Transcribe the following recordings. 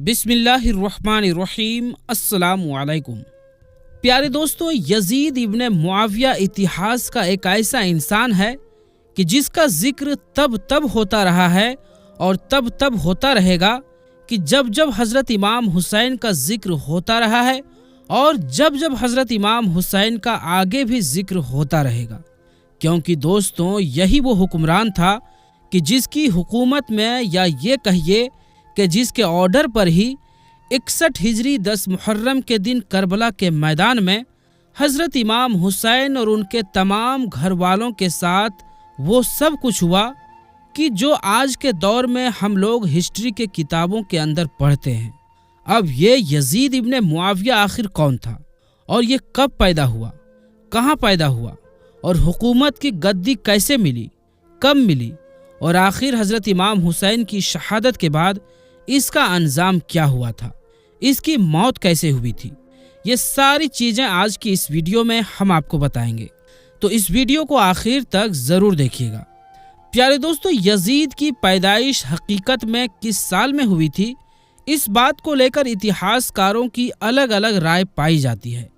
बिस्मिल्लाहिर्रहमानिर्रहीम। अस्सलामु अलैकुम। प्यारे दोस्तों, यजीद इब्ने मुआविया इतिहास का एक ऐसा इंसान है कि जिसका जिक्र तब तब होता रहा है और तब तब होता रहेगा कि जब जब हज़रत इमाम हुसैन का जिक्र होता रहा है और जब जब हज़रत इमाम हुसैन का आगे भी जिक्र होता रहेगा। क्योंकि दोस्तों, यही वो हुक्मरान था कि जिसकी हुकूमत में, या ये कहिए कि जिसके ऑर्डर पर ही 61 हिजरी 10 मुहर्रम के दिन करबला के मैदान में हज़रत इमाम हुसैन और उनके तमाम घर वालों के साथ वो सब कुछ हुआ कि जो आज के दौर में हम लोग हिस्ट्री के किताबों के अंदर पढ़ते हैं। अब ये यजीद इब्ने मुआविया आखिर कौन था और ये कब पैदा हुआ, कहाँ पैदा हुआ और हुकूमत की गद्दी कैसे मिली, कब मिली और आखिर हज़रत इमाम हुसैन की शहादत के बाद इसका अंजाम क्या हुआ था, इसकी मौत कैसे हुई थी, ये सारी चीज़ें आज की इस वीडियो में हम आपको बताएंगे। तो इस वीडियो को आखिर तक ज़रूर देखिएगा। प्यारे दोस्तों, यजीद की पैदाइश हकीकत में किस साल में हुई थी, इस बात को लेकर इतिहासकारों की अलग अलग राय पाई जाती है,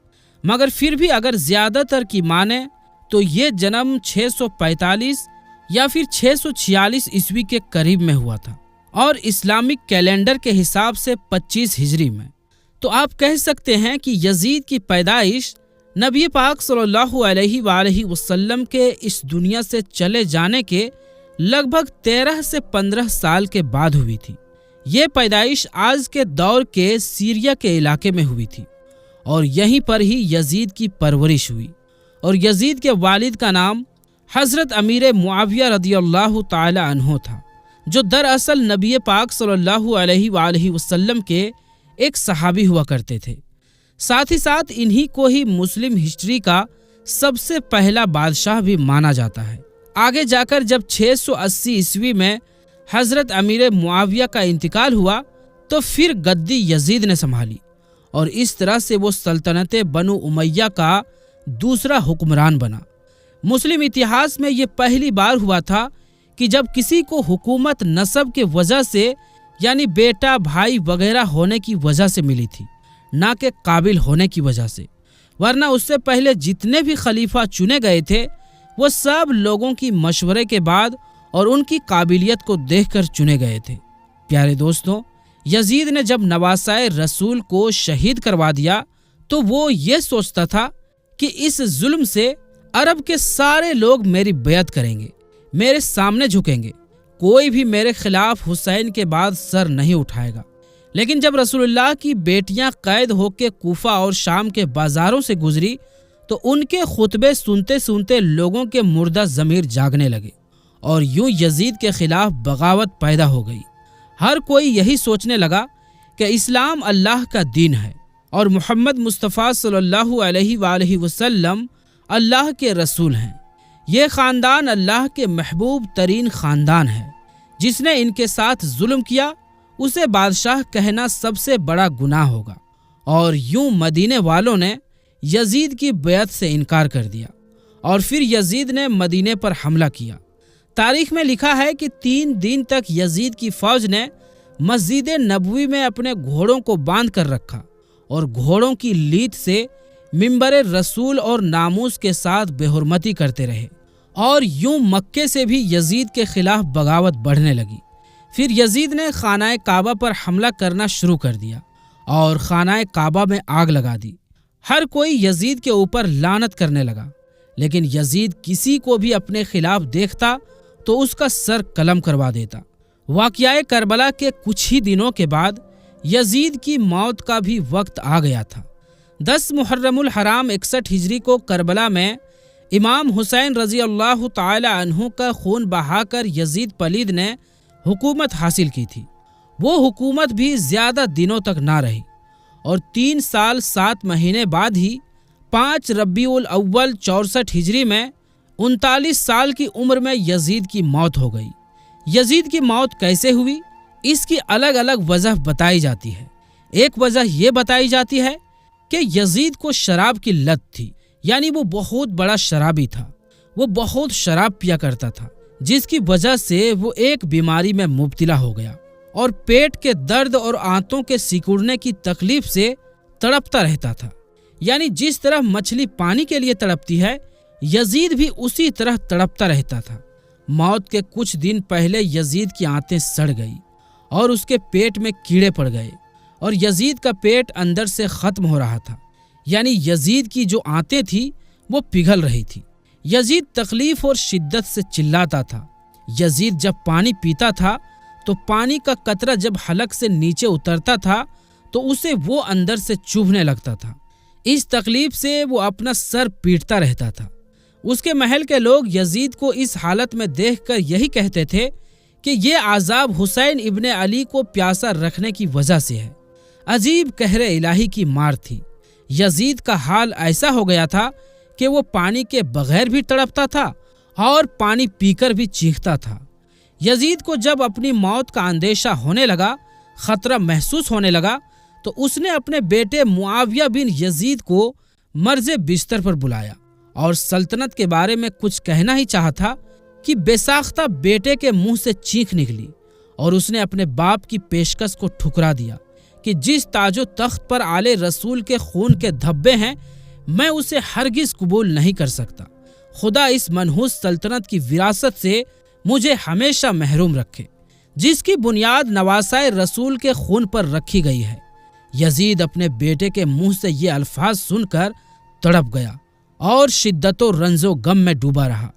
मगर फिर भी अगर ज़्यादातर की माने तो ये जन्म 645 या फिर 646 ईस्वी के करीब में हुआ था और इस्लामिक कैलेंडर के हिसाब से 25 हिजरी में। तो आप कह सकते हैं कि यजीद की पैदाइश नबी पाक सल्लल्लाहु अलैहि वसल्लम के इस दुनिया से चले जाने के लगभग 13 से 15 साल के बाद हुई थी। ये पैदाइश आज के दौर के सीरिया के इलाके में हुई थी और यहीं पर ही यजीद की परवरिश हुई। और यजीद के वालिद का नाम हज़रत अमीर मुआविया रदियल्लाहु ताला अन्हो था, जो दरअसल नबी पाक सल्लल्लाहु अलैहि वसल्लम के एक सहाबी हुआ करते थे। साथ ही साथ इन्हीं को ही मुस्लिम हिस्ट्री का सबसे पहला बादशाह भी माना जाता है। आगे जाकर जब 680 ईस्वी में हज़रत अमीर मुआविया का इंतकाल हुआ तो फिर गद्दी यजीद ने संभाली और इस तरह से वो सल्तनत बनु उमैया का दूसरा हुक्मरान बना। मुस्लिम इतिहास में ये पहली बार हुआ था कि जब किसी को हुकूमत नसब के वजह से, यानी बेटा भाई वगैरह होने की वजह से मिली थी, ना कि काबिल होने की वजह से। वरना उससे पहले जितने भी खलीफा चुने गए थे वो सब लोगों की मशवरे के बाद और उनकी काबिलियत को देखकर चुने गए थे। प्यारे दोस्तों, यजीद ने जब नवासाए रसूल को शहीद करवा दिया तो वो ये सोचता था कि इस जुल्म से अरब के सारे लोग मेरी बेअत करेंगे, मेरे सामने झुकेंगे, कोई भी मेरे खिलाफ हुसैन के बाद सर नहीं उठाएगा। लेकिन जब रसूलुल्लाह की बेटियां कैद होकर कूफा और शाम के बाजारों से गुजरी तो उनके खुतबे सुनते सुनते लोगों के मुर्दा ज़मीर जागने लगे और यूं यजीद के खिलाफ बगावत पैदा हो गई। हर कोई यही सोचने लगा कि इस्लाम अल्लाह का दीन है और मोहम्मद मुस्तफ़ा सल्लल्लाहु अलैहि वसल्लम अल्लाह के रसूल हैं। ये ख़ानदान अल्लाह के महबूब तरीन ख़ानदान है। जिसने इनके साथ जुल्म किया उसे बादशाह कहना सबसे बड़ा गुनाह होगा। और यूं मदीने वालों ने यजीद की बेअत से इनकार कर दिया और फिर यजीद ने मदीने पर हमला किया। तारीख में लिखा है कि 3 दिन तक यजीद की फ़ौज ने मस्जिद नबवी में अपने घोड़ों को बांध कर रखा और घोड़ों की लीद से मिंबर रसूल और नामूस के साथ बेहुरमती करते रहे और यूं मक्के से भी यजीद के खिलाफ बगावत बढ़ने लगी। फिर यजीद ने खानाए काबा पर हमला करना शुरू कर दिया और खानाए काबा में आग लगा दी। हर कोई यजीद के ऊपर लानत करने लगा, लेकिन यजीद किसी को भी अपने खिलाफ देखता तो उसका सर कलम करवा देता। वाक़याए करबला के कुछ ही दिनों के बाद यजीद की मौत का भी वक्त आ गया था। 10 मुहर्रमुल हराम 61 हिजरी को करबला में इमाम हुसैन रज़ी अल्लाह ताला अन्हु का खून बहाकर यजीद पलीद ने हुकूमत हासिल की थी। वो हुकूमत भी ज़्यादा दिनों तक ना रही और 3 साल 7 महीने बाद ही 5 रबीउल अव्वल 64 हिजरी में 39 साल की उम्र में यजीद की मौत हो गई। यजीद की मौत कैसे हुई, इसकी अलग अलग वजह बताई जाती है। एक वजह यह बताई जाती है कि यजीद को शराब की लत थी, यानी वो बहुत बड़ा शराबी था। वो बहुत शराब पिया करता था, जिसकी वजह से वो एक बीमारी में मुब्तला हो गया और पेट के दर्द और आंतों के सिकुड़ने की तकलीफ से तड़पता रहता था। यानी जिस तरह मछली पानी के लिए तड़पती है, यजीद भी उसी तरह तड़पता रहता था। मौत के कुछ दिन पहले यजीद की आंतें सड़ गई और उसके पेट में कीड़े पड़ गए और यजीद का पेट अंदर से खत्म हो रहा था। यानी यजीद की जो आंतें थी वो पिघल रही थी। यजीद तकलीफ और शिद्दत से चिल्लाता था। यजीद जब पानी पीता था तो पानी का कतरा जब हलक से नीचे उतरता था तो उसे वो अंदर से चुभने लगता था। इस तकलीफ से वो अपना सर पीटता रहता था। उसके महल के लोग यजीद को इस हालत में देखकर यही कहते थे कि ये आज़ाब हुसैन इब्ने अली को प्यासा रखने की वजह से है। अजीब कहरे इलाही की मार थी। यजीद का हाल ऐसा हो गया था कि वो पानी के बगैर भी तड़पता था और पानी पीकर भी चीखता था। यजीद को जब अपनी मौत का अंदेशा होने लगा, खतरा महसूस होने लगा, तो उसने अपने बेटे मुआविया बिन यजीद को मर्ज़े बिस्तर पर बुलाया और सल्तनत के बारे में कुछ कहना ही चाहा कि बेसाख्ता बेटे के मुंह से चीख निकली और उसने अपने बाप की पेशकश को ठुकरा दिया कि जिस ताजो तख्त पर आले रसूल के खून के धब्बे हैं, मैं उसे हरगिज कबूल नहीं कर सकता। खुदा इस मनहूस सल्तनत की विरासत से मुझे हमेशा महरूम रखे जिसकी बुनियाद नवासाए रसूल के खून पर रखी गई है। यजीद अपने बेटे के मुंह से ये अल्फाज सुनकर तड़प गया और शिद्दतो रंजो गम में डूबा रहा।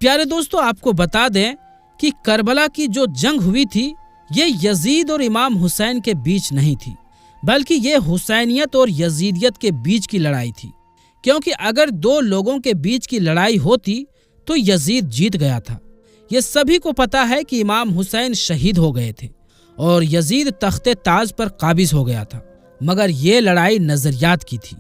प्यारे दोस्तों, आपको बता दें कि करबला की जो जंग हुई थी ये यजीद और इमाम हुसैन के बीच नहीं थी, बल्कि ये हुसैनियत और यजीदियत के बीच की लड़ाई थी। क्योंकि अगर दो लोगों के बीच की लड़ाई होती तो यजीद जीत गया था। ये सभी को पता है कि इमाम हुसैन शहीद हो गए थे और यजीद तख्ते ताज पर काबिज हो गया था, मगर ये लड़ाई नजरियात की थी,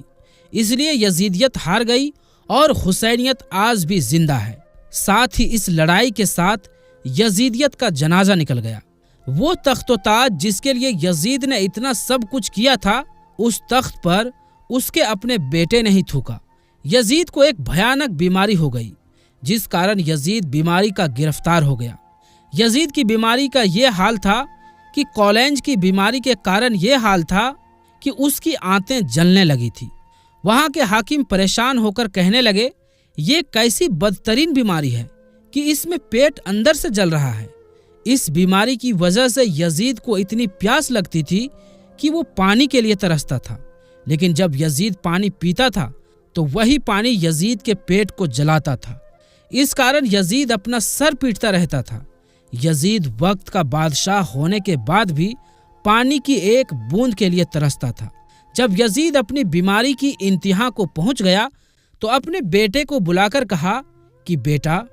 इसलिए यजीदियत हार गई और हुसैनियत आज भी जिंदा है। साथ ही इस लड़ाई के साथ यजीदियत का जनाजा निकल गया। वो तख्तो ताज जिसके लिए यजीद ने इतना सब कुछ किया था, उस तख्त पर उसके अपने बेटे ने ही थूका। यजीद को एक भयानक बीमारी हो गई जिस कारण यजीद बीमारी का गिरफ्तार हो गया। यजीद की बीमारी का ये हाल था कि कॉलेंज की बीमारी के कारण ये हाल था कि उसकी आंतें जलने लगी थी। वहां के हाकिम परेशान होकर कहने लगे, ये कैसी बदतरीन बीमारी है कि इसमें पेट अंदर से जल रहा है। इस बीमारी की वजह से यजीद को इतनी प्यास लगती थी कि वो पानी के लिए तरसता था, लेकिन जब यजीद पानी पीता था तो वही पानी यजीद के पेट को जलाता था। इस कारण यजीद अपना सर पीटता रहता था। यजीद वक्त का बादशाह होने के बाद भी पानी की एक बूंद के लिए तरसता था। जब यजीद अपनी बीमारी की इंतहा को पहुंच गया तो अपने बेटे को बुलाकर कहा कि बेटा,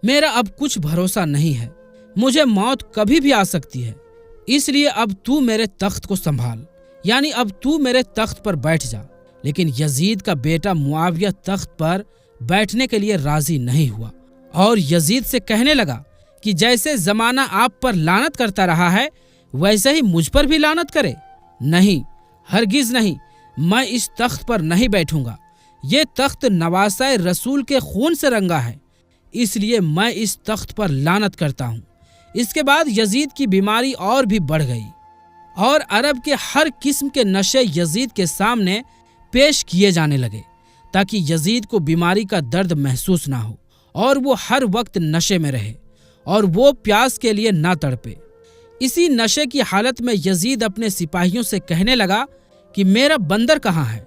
मेरा अब कुछ भरोसा नहीं है, मुझे मौत कभी भी आ सकती है, इसलिए अब तू मेरे तख्त को संभाल, यानी अब तू मेरे तख्त पर बैठ जा। लेकिन यजीद का बेटा मुआविया तख्त पर बैठने के लिए राजी नहीं हुआ और यजीद से कहने लगा कि जैसे जमाना आप पर लानत करता रहा है वैसे ही मुझ पर भी लानत करे। नहीं, हरगिज नहीं, मैं इस तख्त पर नहीं बैठूंगा। ये तख्त नवासाए रसूल के खून से रंगा है, इसलिए मैं इस तख्त पर लानत करता हूँ। इसके बाद यजीद की बीमारी और भी बढ़ गई और अरब के हर किस्म के नशे यजीद के सामने पेश किए जाने लगे ताकि यजीद को बीमारी का दर्द महसूस ना हो और वो हर वक्त नशे में रहे और वो प्यास के लिए ना तड़पे। इसी नशे की हालत में यजीद अपने सिपाहियों से कहने लगा कि मेरा बंदर कहाँ है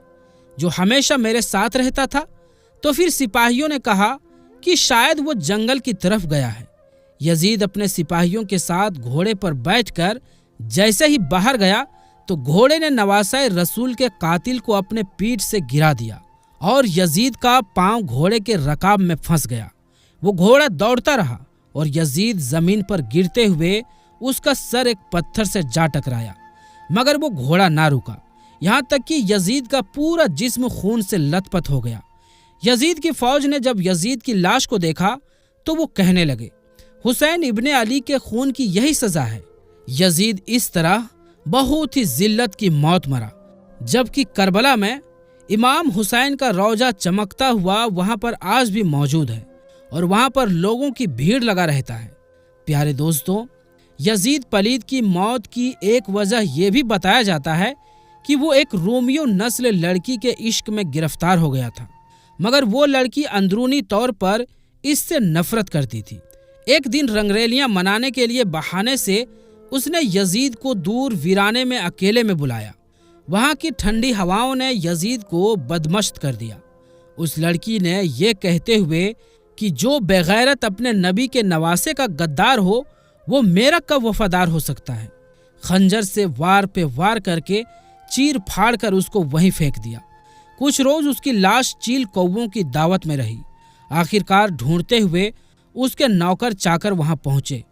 जो हमेशा मेरे साथ रहता था। तो फिर सिपाहियों ने कहा कि शायद वो जंगल की तरफ गया है। यजीद अपने सिपाहियों के साथ घोड़े पर बैठकर जैसे ही बाहर गया तो घोड़े ने नवासाए रसूल के कातिल को अपने पीठ से गिरा दिया और यजीद का पांव घोड़े के रकाब में फंस गया। वो घोड़ा दौड़ता रहा और यजीद जमीन पर गिरते हुए उसका सर एक पत्थर से जा टकराया, मगर वो घोड़ा ना रुका, यहाँ तक कि यजीद का पूरा जिस्म खून से लथपथ हो गया। यजीद की फौज ने जब यजीद की लाश को देखा तो वो कहने लगे, हुसैन इब्ने अली के खून की यही सजा है। यजीद इस तरह बहुत ही जिल्लत की मौत मरा, जबकि करबला में इमाम हुसैन का रौजा चमकता हुआ वहां पर आज भी मौजूद है और वहां पर लोगों की भीड़ लगा रहता है। प्यारे दोस्तों, यजीद पलीद की मौत की एक वजह यह भी बताया जाता है कि वो एक रोमियो नस्ल लड़की के इश्क में गिरफ्तार हो गया था, मगर वो लड़की अंदरूनी तौर पर इससे नफरत करती थी। एक दिन रंगरेलियां मनाने के लिए बहाने से उसने यजीद को दूर वीराने में अकेले में बुलाया। वहां की ठंडी हवाओं ने यजीद को बदमस्त कर दिया। उस लड़की ने ये कहते हुए कि जो बेगैरत अपने नबी के नवासे का गद्दार हो वो मेरा कब वफादार हो सकता है, खंजर से वार पे वार करके चीर फाड़ कर उसको वहीं फेंक दिया। कुछ रोज उसकी लाश चील कौवों की दावत में रही। आखिरकार ढूंढते हुए उसके नौकर चाकर वहां पहुंचे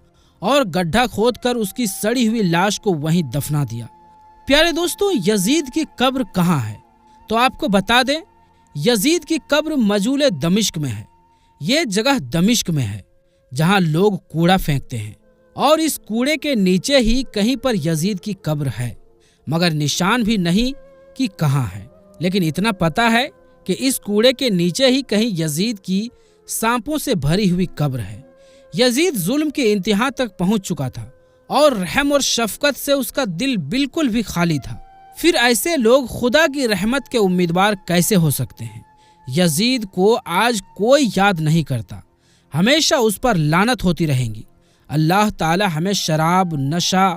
और गड्ढा खोदकर उसकी सड़ी हुई लाश को वहीं दफना दिया। प्यारे दोस्तों, यजीद की कब्र कहाँ है? तो आपको बता दें, यजीद की कब्र मजूल दमिश्क में है। ये जगह दमिश्क में है जहां लोग कूड़ा फेंकते हैं, और इस कूड़े के नीचे ही कहीं पर यजीद की कब्र है, मगर निशान भी नहीं कि कहाँ है। लेकिन इतना पता है कि इस कूड़े के नीचे ही कहीं यजीद की सांपों से भरी हुई कब्र है। यजीद जुल्म के इंतहा तक पहुंच चुका था और रहम और शफकत से उसका दिल बिल्कुल भी खाली था। फिर ऐसे लोग खुदा की रहमत के उम्मीदवार कैसे हो सकते हैं? यजीद को आज कोई याद नहीं करता, हमेशा उस पर लानत होती रहेंगी। अल्लाह ताला हमें शराब, नशा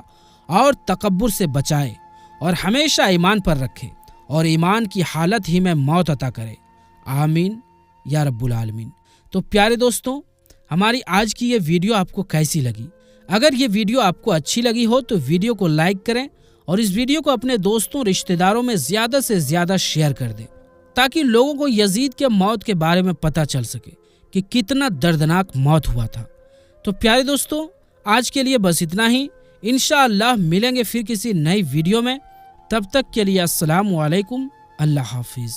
और तकब्बुर से बचाए और हमेशा ईमान पर रखे और ईमान की हालत ही में मौत अता करे। आमीन या रब्बुल आलमीन। तो प्यारे दोस्तों, हमारी आज की ये वीडियो आपको कैसी लगी? अगर ये वीडियो आपको अच्छी लगी हो तो वीडियो को लाइक करें और इस वीडियो को अपने दोस्तों रिश्तेदारों में ज्यादा से ज्यादा शेयर कर दें, ताकि लोगों को यजीद के मौत के बारे में पता चल सके कि कितना दर्दनाक मौत हुआ था। तो प्यारे दोस्तों, आज के लिए बस इतना ही। इंशाअल्लाह मिलेंगे फिर किसी नई वीडियो में। तब तक के लिए अस्सलामु अलैकुम, अल्लाह हाफिज।